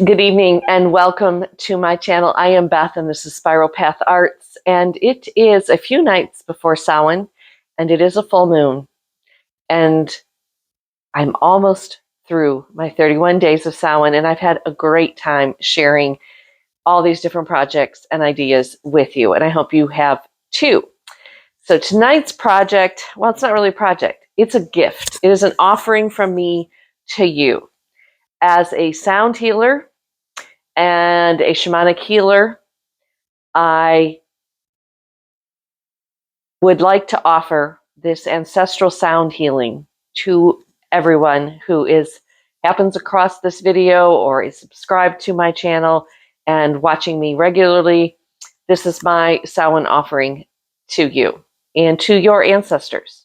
Good evening and welcome to my channel. I am Beth and this is Spiral Path Arts, and it is a few nights before Samhain and it is a full moon, and I'm almost through my 31 days of Samhain, and I've had a great time sharing all these different projects and ideas with you, and I hope you have too. So tonight's project, well, it's not really a project, it's a gift. It is an offering from me to you. As a sound healer and a shamanic healer, I would like to offer this ancestral sound healing to everyone who happens across this video or is subscribed to my channel and watching me regularly. This is my Samhain offering to you and to your ancestors.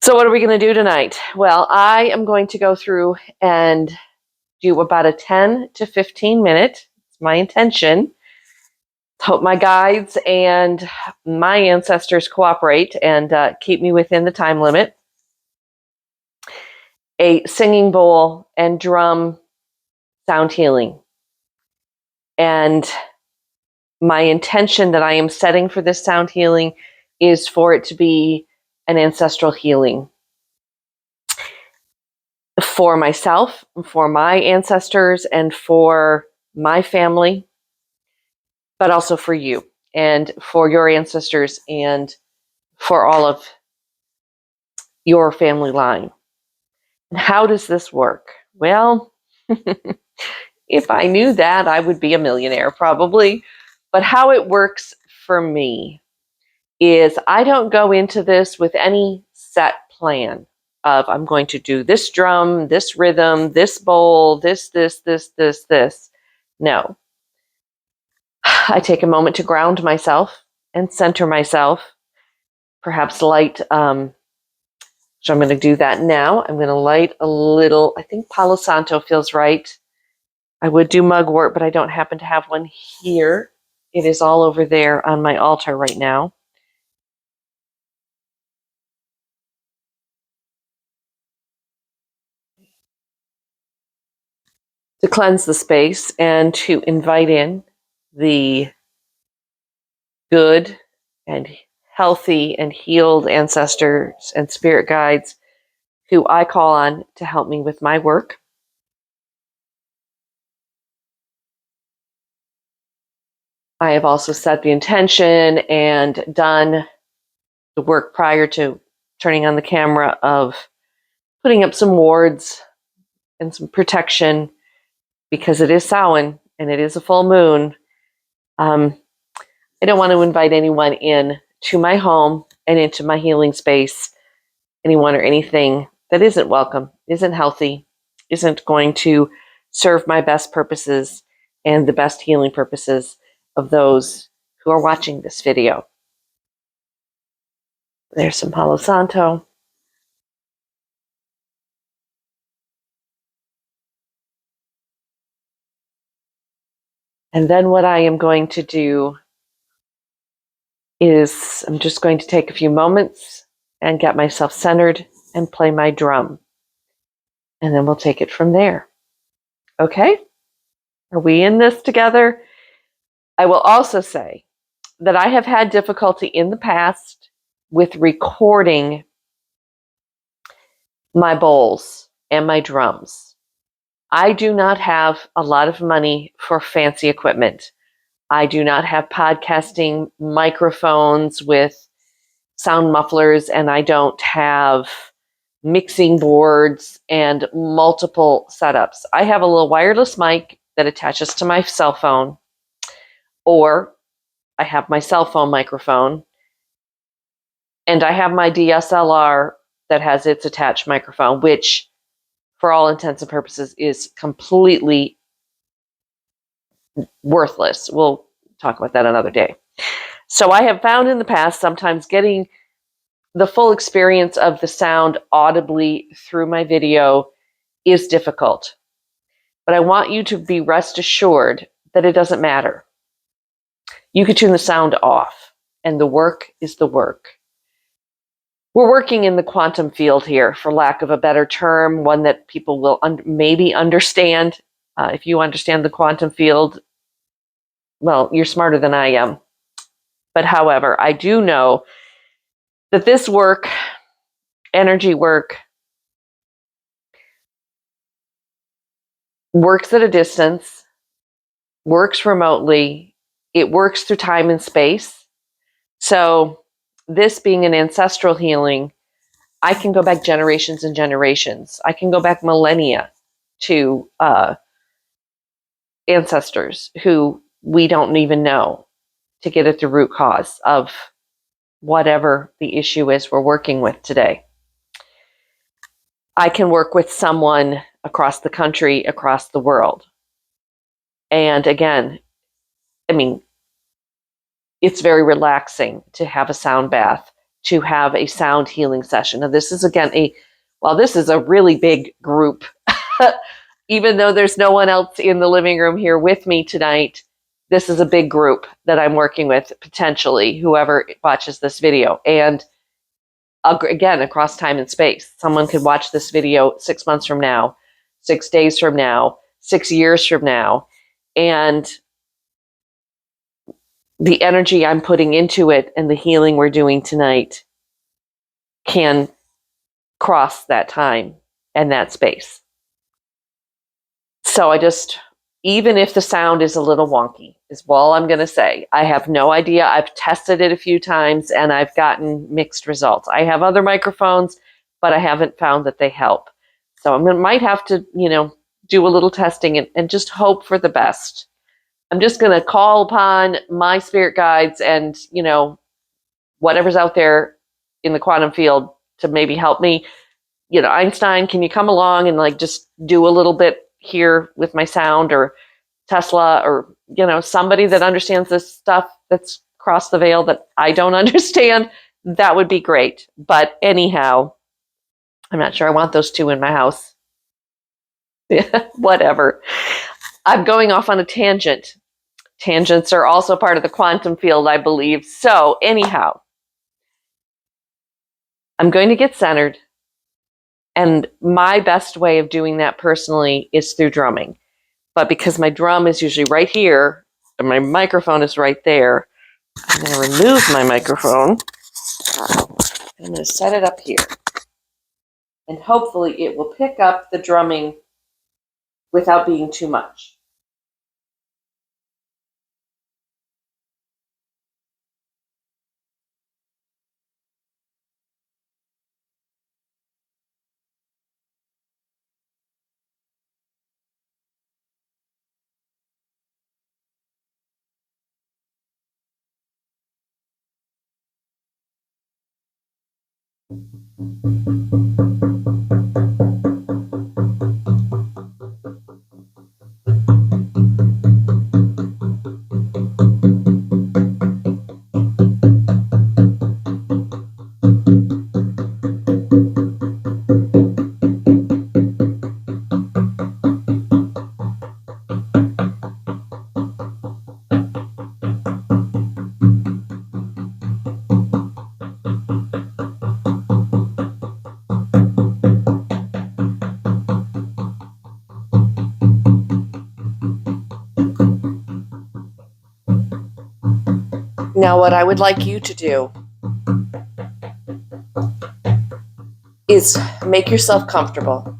So what are we going to do tonight? Well, I am going to go through and do about a 10 to 15 minute. It's my intention. Hope my guides and my ancestors cooperate and keep me within the time limit. A singing bowl and drum sound healing. And my intention that I am setting for this sound healing is for it to be an ancestral healing for myself, for my ancestors, and for my family, but also for you and for your ancestors and for all of your family line. And how does this work? Well, if I knew that, I would be a millionaire probably. But how it works for me is I don't go into this with any set plan of I'm going to do this drum, this rhythm, this bowl, this. No. I take a moment to ground myself and center myself, perhaps light, so I'm going to do that now. I'm going to light a little, I think Palo Santo feels right. I would do mugwort, but I don't happen to have one here. It is all over there on my altar right now. To cleanse the space and to invite in the good and healthy and healed ancestors and spirit guides who I call on to help me with my work. I have also set the intention and done the work prior to turning on the camera of putting up some wards and some protection, because it is Samhain and it is a full moon. I don't want to invite anyone in to my home and into my healing space, anyone or anything that isn't welcome, isn't healthy, isn't going to serve my best purposes and the best healing purposes of those who are watching this video. There's some Palo Santo. And then what I am going to do is I'm just going to take a few moments and get myself centered and play my drum. And then we'll take it from there. Okay? Are we in this together? I will also say that I have had difficulty in the past with recording my bowls and my drums. I do not have a lot of money for fancy equipment. I do not have podcasting microphones with sound mufflers, and I don't have mixing boards and multiple setups. I have a little wireless mic that attaches to my cell phone, or I have my cell phone microphone, and I have my DSLR that has its attached microphone, which for all intents and purposes is completely worthless. We'll talk about that another day. So I have found in the past sometimes getting the full experience of the sound audibly through my video is difficult. But I want you to be rest assured that it doesn't matter. You could turn the sound off, and the work is the work. We're working in the quantum field here, for lack of a better term, one that people will maybe understand. If you understand the quantum field, well, you're smarter than I am. But however, I do know that this work, energy work, works at a distance, works remotely, it works through time and space. So this being an ancestral healing, I can go back generations and generations. I can go back millennia to ancestors who we don't even know to get at the root cause of whatever the issue is we're working with today. I can work with someone across the country, across the world. And again, I mean, it's very relaxing to have a sound bath, to have a sound healing session. Now, this is again this is a really big group. Even though there's no one else in the living room here with me tonight, this is a big group that I'm working with, potentially, whoever watches this video. And again, across time and space, someone could watch this video 6 months from now, 6 days from now, 6 years from now, and the energy I'm putting into it and the healing we're doing tonight can cross that time and that space. So even if the sound is a little wonky, is all I'm going to say. I have no idea. I've tested it a few times and I've gotten mixed results. I have other microphones, but I haven't found that they help. So I might have to, do a little testing and just hope for the best. I'm just going to call upon my spirit guides and, whatever's out there in the quantum field to maybe help me. Einstein, can you come along and just do a little bit here with my sound, or Tesla, or, somebody that understands this stuff that's crossed the veil that I don't understand? That would be great. But anyhow, I'm not sure I want those two in my house. Whatever. I'm going off on a tangent. Tangents are also part of the quantum field, I believe. So anyhow, I'm going to get centered. And my best way of doing that personally is through drumming. But because my drum is usually right here and my microphone is right there, I'm going to remove my microphone. I'm going to set it up here. And hopefully it will pick up the drumming without being too much. Now, what I would like you to do is make yourself comfortable.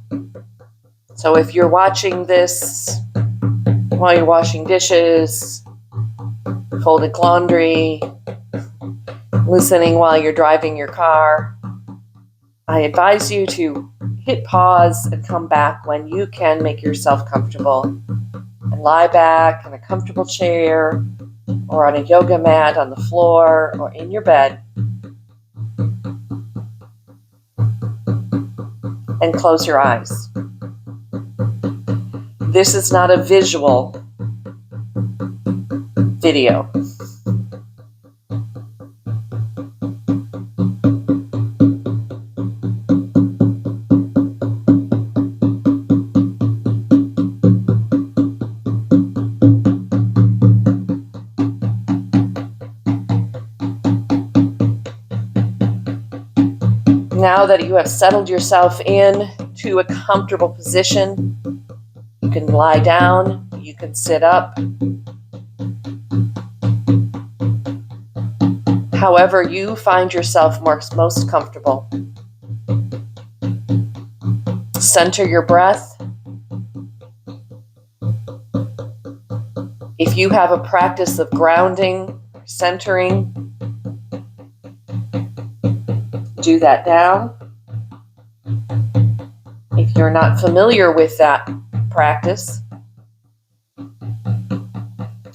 So if you're watching this while you're washing dishes, folding laundry, listening while you're driving your car, I advise you to hit pause and come back when you can make yourself comfortable and lie back in a comfortable chair or on a yoga mat on the floor or in your bed and close your eyes. This is not a visual video. Now that you have settled yourself in to a comfortable position, you can lie down, you can sit up. However you find yourself most comfortable. Center your breath. If you have a practice of grounding, centering, do that now. If you're not familiar with that practice,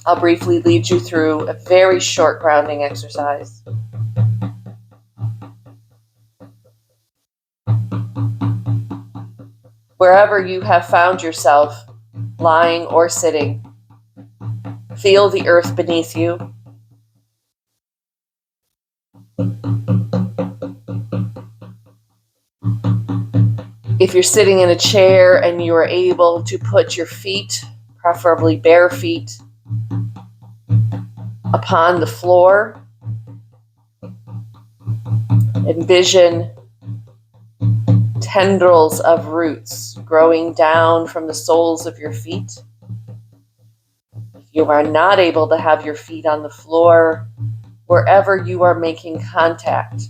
I'll briefly lead you through a very short grounding exercise. Wherever you have found yourself, lying or sitting, feel the earth beneath you. If you're sitting in a chair and you are able to put your feet, preferably bare feet, upon the floor, envision tendrils of roots growing down from the soles of your feet. If you are not able to have your feet on the floor, wherever you are making contact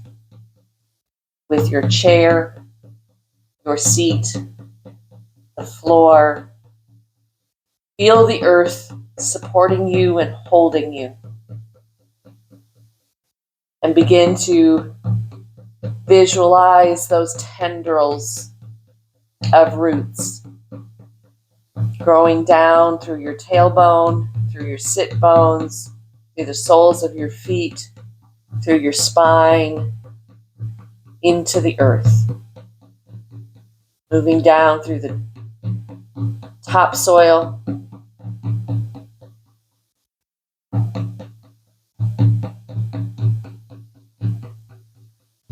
with your chair, your seat, the floor, feel the earth supporting you and holding you. And begin to visualize those tendrils of roots growing down through your tailbone, through your sit bones, through the soles of your feet, through your spine, into the earth. Moving down through the topsoil,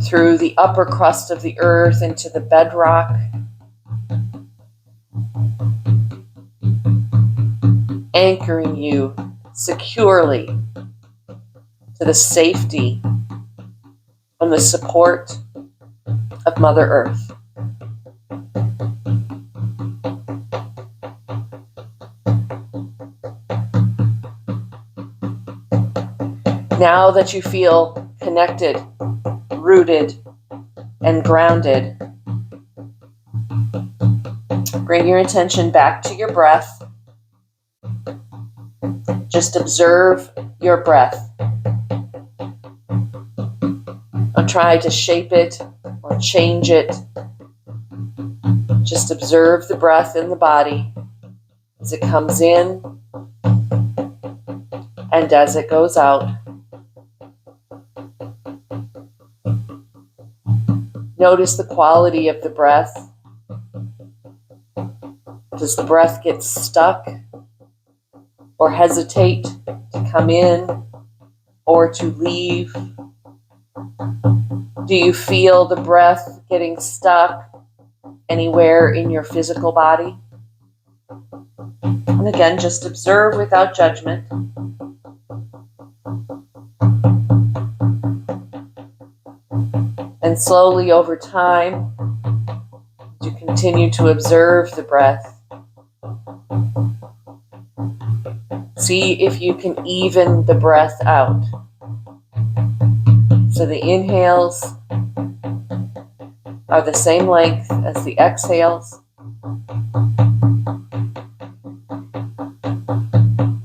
through the upper crust of the earth into the bedrock, anchoring you securely to the safety and the support of Mother Earth. Now that you feel connected, rooted, and grounded, bring your attention back to your breath. Just observe your breath. Don't try to shape it or change it. Just observe the breath in the body as it comes in and as it goes out. Notice the quality of the breath. Does the breath get stuck or hesitate to come in or to leave? Do you feel the breath getting stuck anywhere in your physical body? And again, just observe without judgment. And slowly over time, you continue to observe the breath. See if you can even the breath out. So the inhales are the same length as the exhales.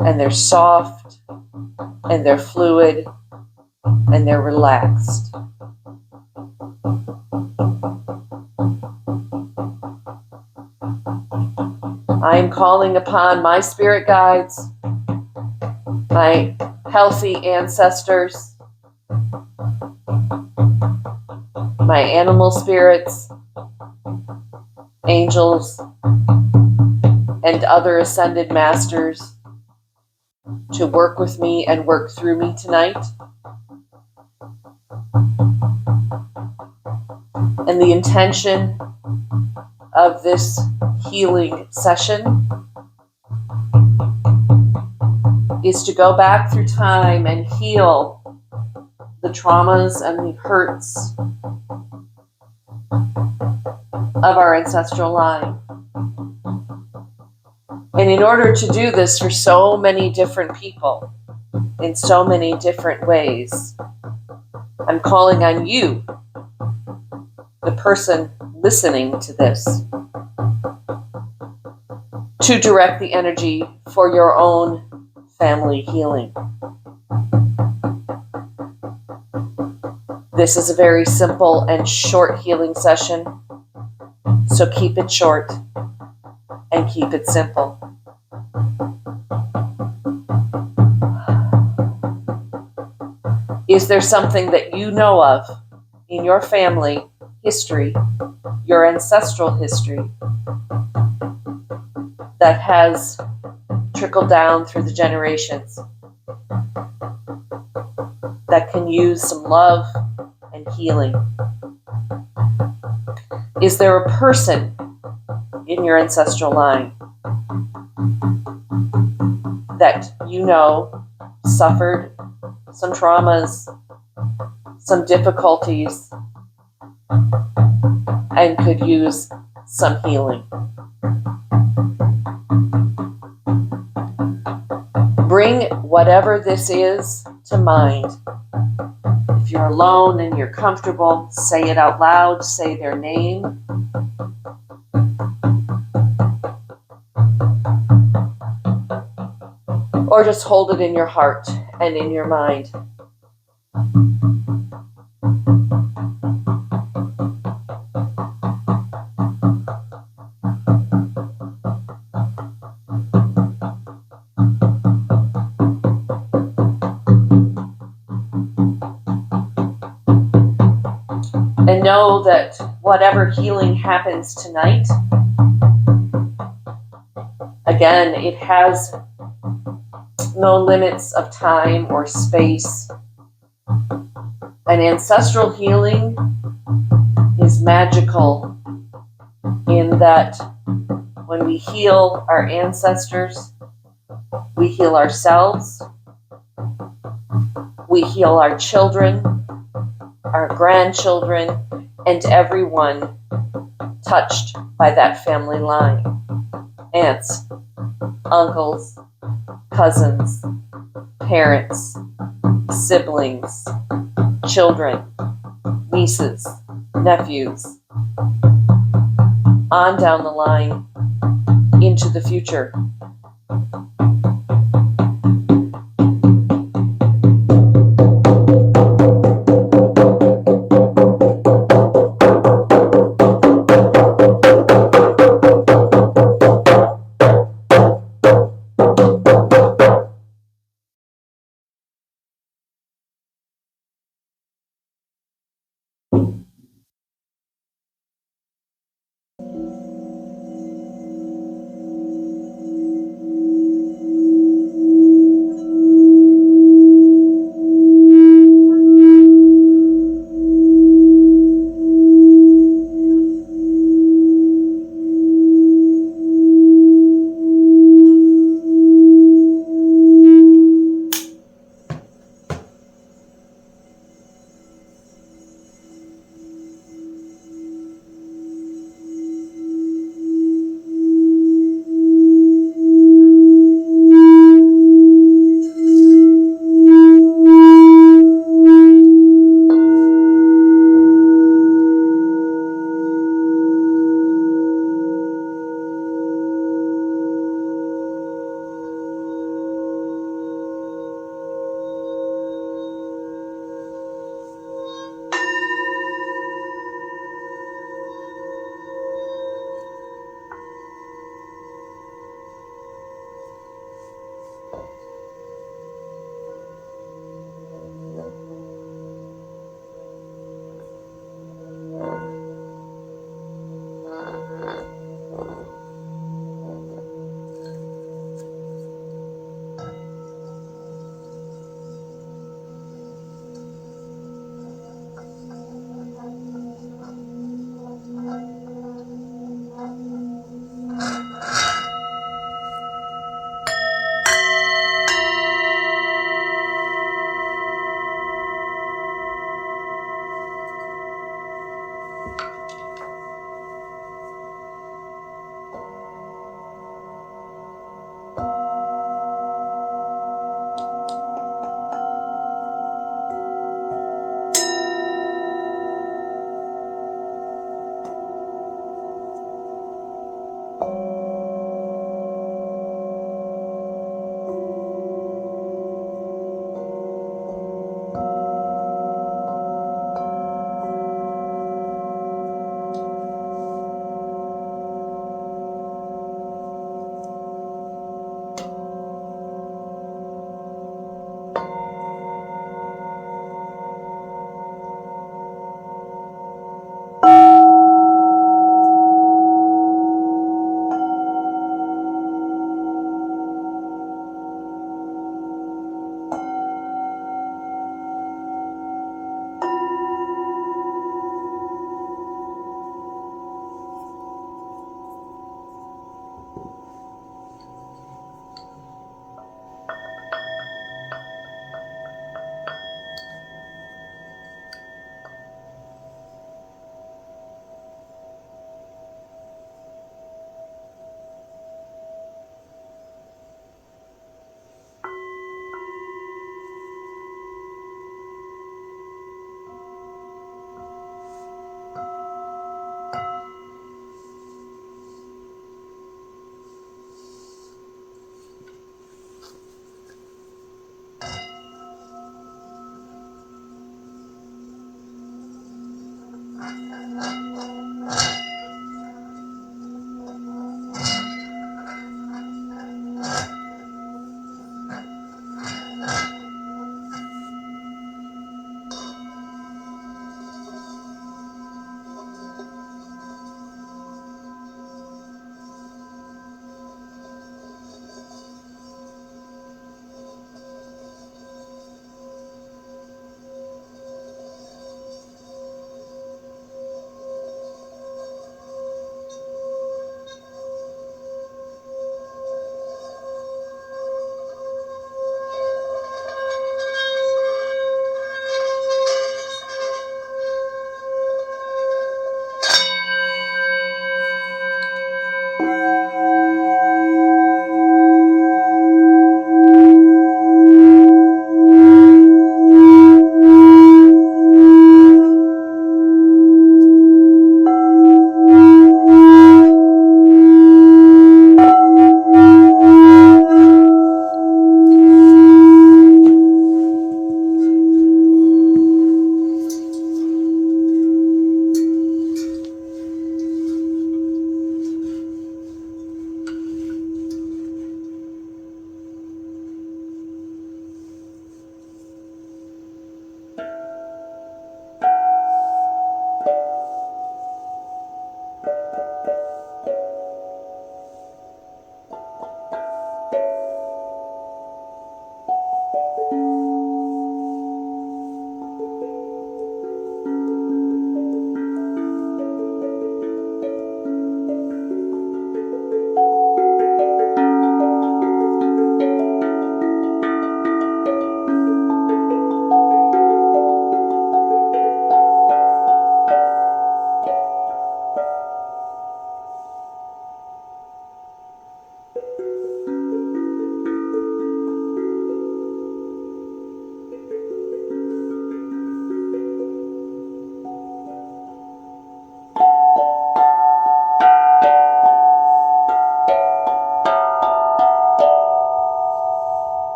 And they're soft, and they're fluid, and they're relaxed. I am calling upon my spirit guides, my healthy ancestors, my animal spirits, angels, and other ascended masters to work with me and work through me tonight. And the intention of this healing session is to go back through time and heal the traumas and the hurts of our ancestral line. And in order to do this for so many different people, in so many different ways, I'm calling on you, the person listening to this, to direct the energy for your own family healing. This is a very simple and short healing session, so keep it short and keep it simple. Is there something that you know of in your family history, your ancestral history, that has trickled down through the generations, that can use some love and healing? Is there a person in your ancestral line that you know suffered some traumas, some difficulties, and could use some healing? Bring whatever this is to mind. If you're alone and you're comfortable, say it out loud, say their name. Or just hold it in your heart and in your mind. And know that whatever healing happens tonight, again, it has no limits of time or space. An ancestral healing is magical in that when we heal our ancestors, we heal ourselves, we heal our children, our grandchildren, and everyone touched by that family line. Aunts, uncles, cousins, parents, siblings, children, nieces, nephews, on down the line into the future.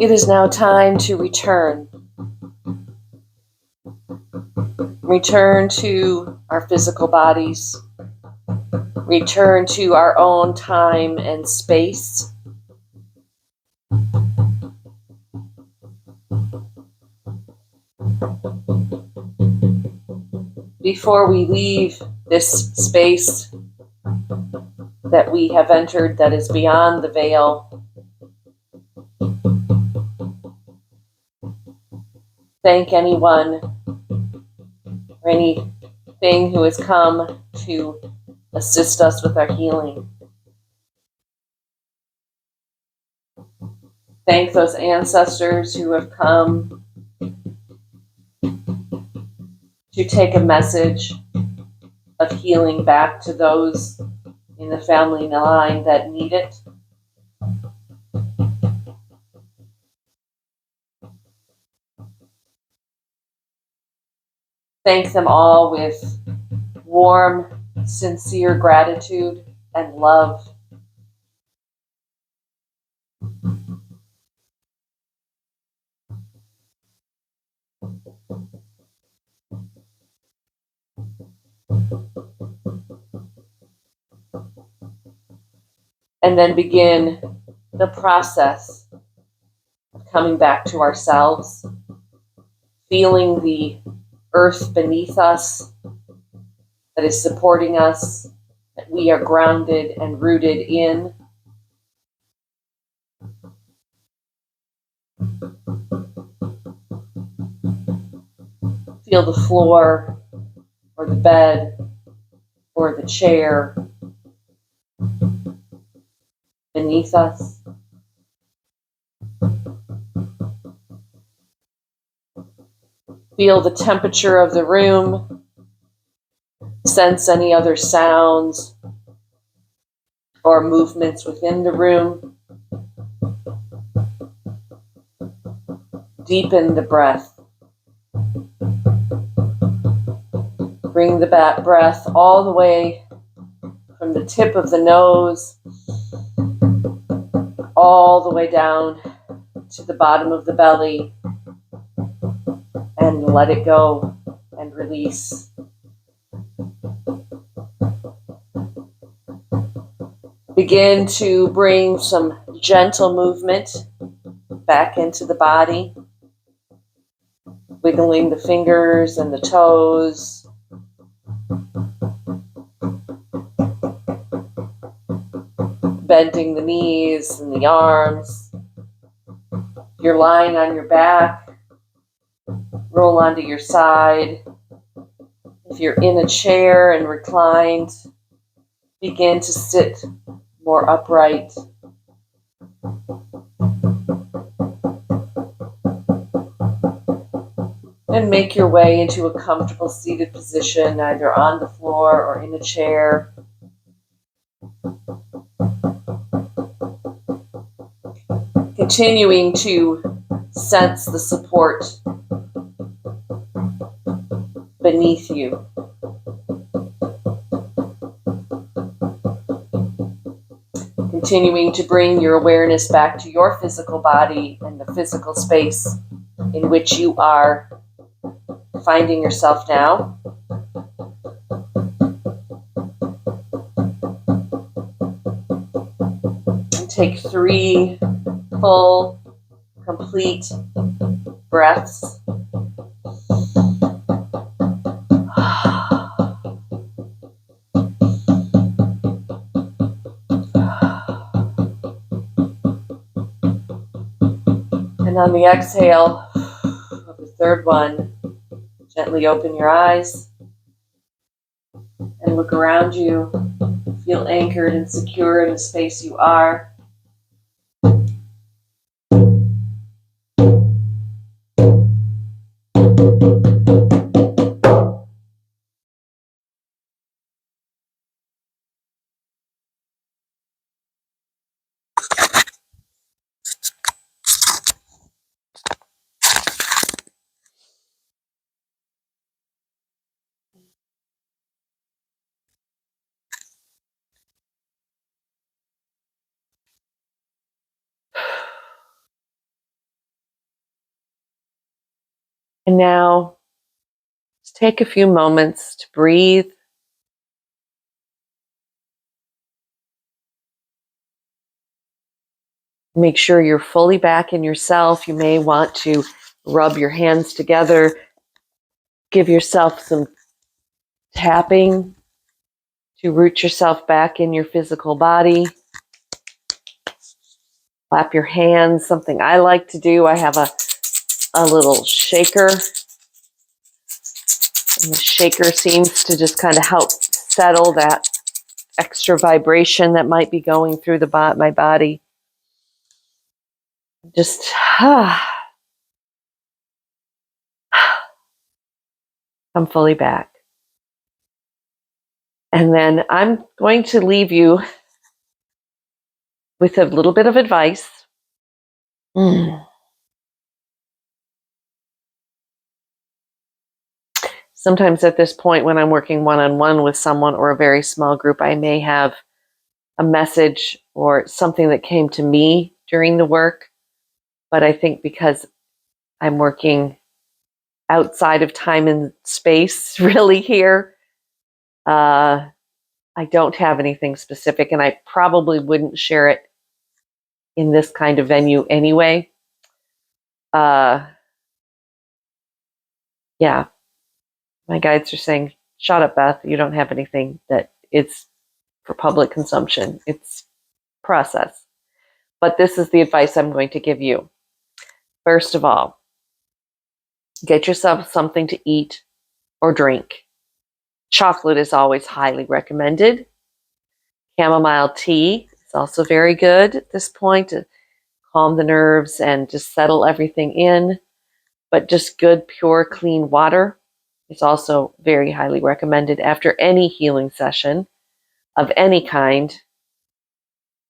It is now time to return. Return to our physical bodies. Return to our own time and space. Before we leave this space that we have entered that is beyond the veil, thank anyone or anything who has come to assist us with our healing. Thank those ancestors who have come to take a message of healing back to those in the family line that need it. Thank them all with warm, sincere gratitude and love. And then begin the process of coming back to ourselves, feeling the earth beneath us that is supporting us, that we are grounded and rooted in. Feel the floor or the bed or the chair beneath us. Feel the temperature of the room. Sense any other sounds or movements within the room. Deepen the breath. Bring the breath all the way from the tip of the nose all the way down to the bottom of the belly, and let it go and release. Begin to bring some gentle movement back into the body, wiggling the fingers and the toes, bending the knees and the arms. If you're lying on your back, roll onto your side. If you're in a chair and reclined, begin to sit more upright. And make your way into a comfortable seated position, either on the floor or in a chair. Continuing to sense the support beneath you. Continuing to bring your awareness back to your physical body and the physical space in which you are finding yourself now. And take 3 full, complete breaths. And on the exhale of the third one, gently open your eyes and look around you. Feel anchored and secure in the space you are. And now, just take a few moments to breathe. Make sure you're fully back in yourself. You may want to rub your hands together Give yourself some tapping to root yourself back in your physical body. Clap your hands, something I like to do. I have a little shaker. And the shaker seems to just kind of help settle that extra vibration that might be going through my body. Just I'm fully back. And then I'm going to leave you with a little bit of advice. Sometimes at this point, when I'm working one-on-one with someone or a very small group, I may have a message or something that came to me during the work. But I think because I'm working outside of time and space really here, I don't have anything specific, and I probably wouldn't share it in this kind of venue anyway. Yeah, my guides are saying, shut up, Beth. You don't have anything that it's for public consumption. It's process. But this is the advice I'm going to give you. First of all, get yourself something to eat or drink. Chocolate is always highly recommended. Chamomile tea is also very good at this point to calm the nerves and just settle everything in. But just good, pure, clean water is also very highly recommended after any healing session of any kind.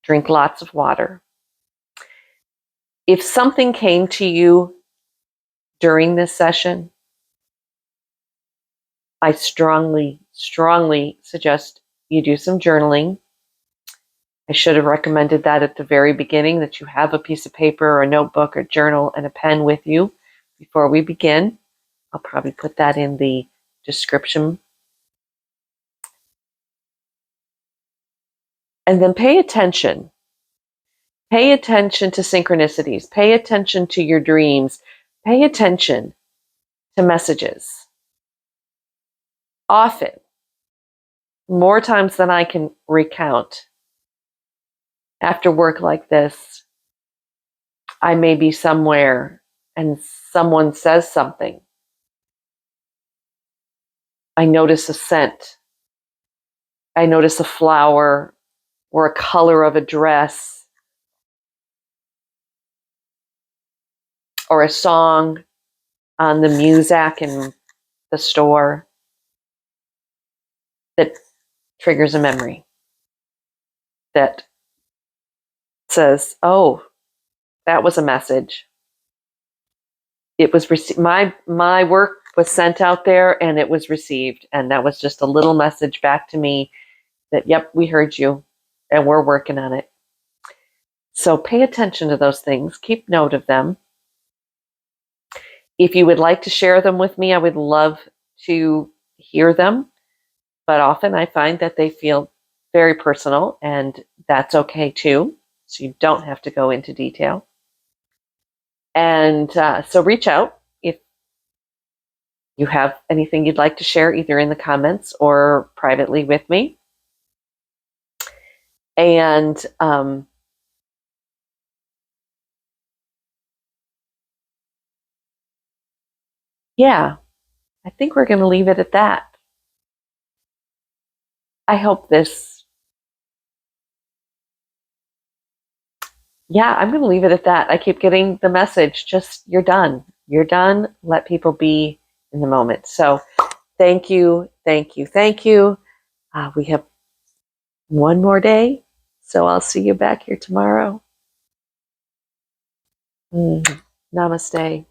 Drink lots of water. If something came to you during this session, I strongly, strongly suggest you do some journaling. I should have recommended that at the very beginning, that you have a piece of paper or a notebook or journal and a pen with you before we begin. I'll probably put that in the description. And then pay attention. Pay attention to synchronicities. Pay attention to your dreams. Pay attention to messages. Often, more times than I can recount, after work like this, I may be somewhere and someone says something. I notice a scent. I notice a flower or a color of a dress or a song on the Muzak in the store that triggers a memory that says, oh, that was a message. It was my work was sent out there and it was received. And that was just a little message back to me that, yep, we heard you and we're working on it. So pay attention to those things. Keep note of them. If you would like to share them with me, I would love to hear them. But often I find that they feel very personal, and that's okay too. So you don't have to go into detail. And so reach out if you have anything you'd like to share, either in the comments or privately with me. And yeah, I think we're going to leave it at that. I hope this, yeah, I'm going to leave it at that. I keep getting the message, just you're done. You're done. Let people be in the moment. So thank you, thank you, thank you. We have one more day, so I'll see you back here tomorrow. Namaste.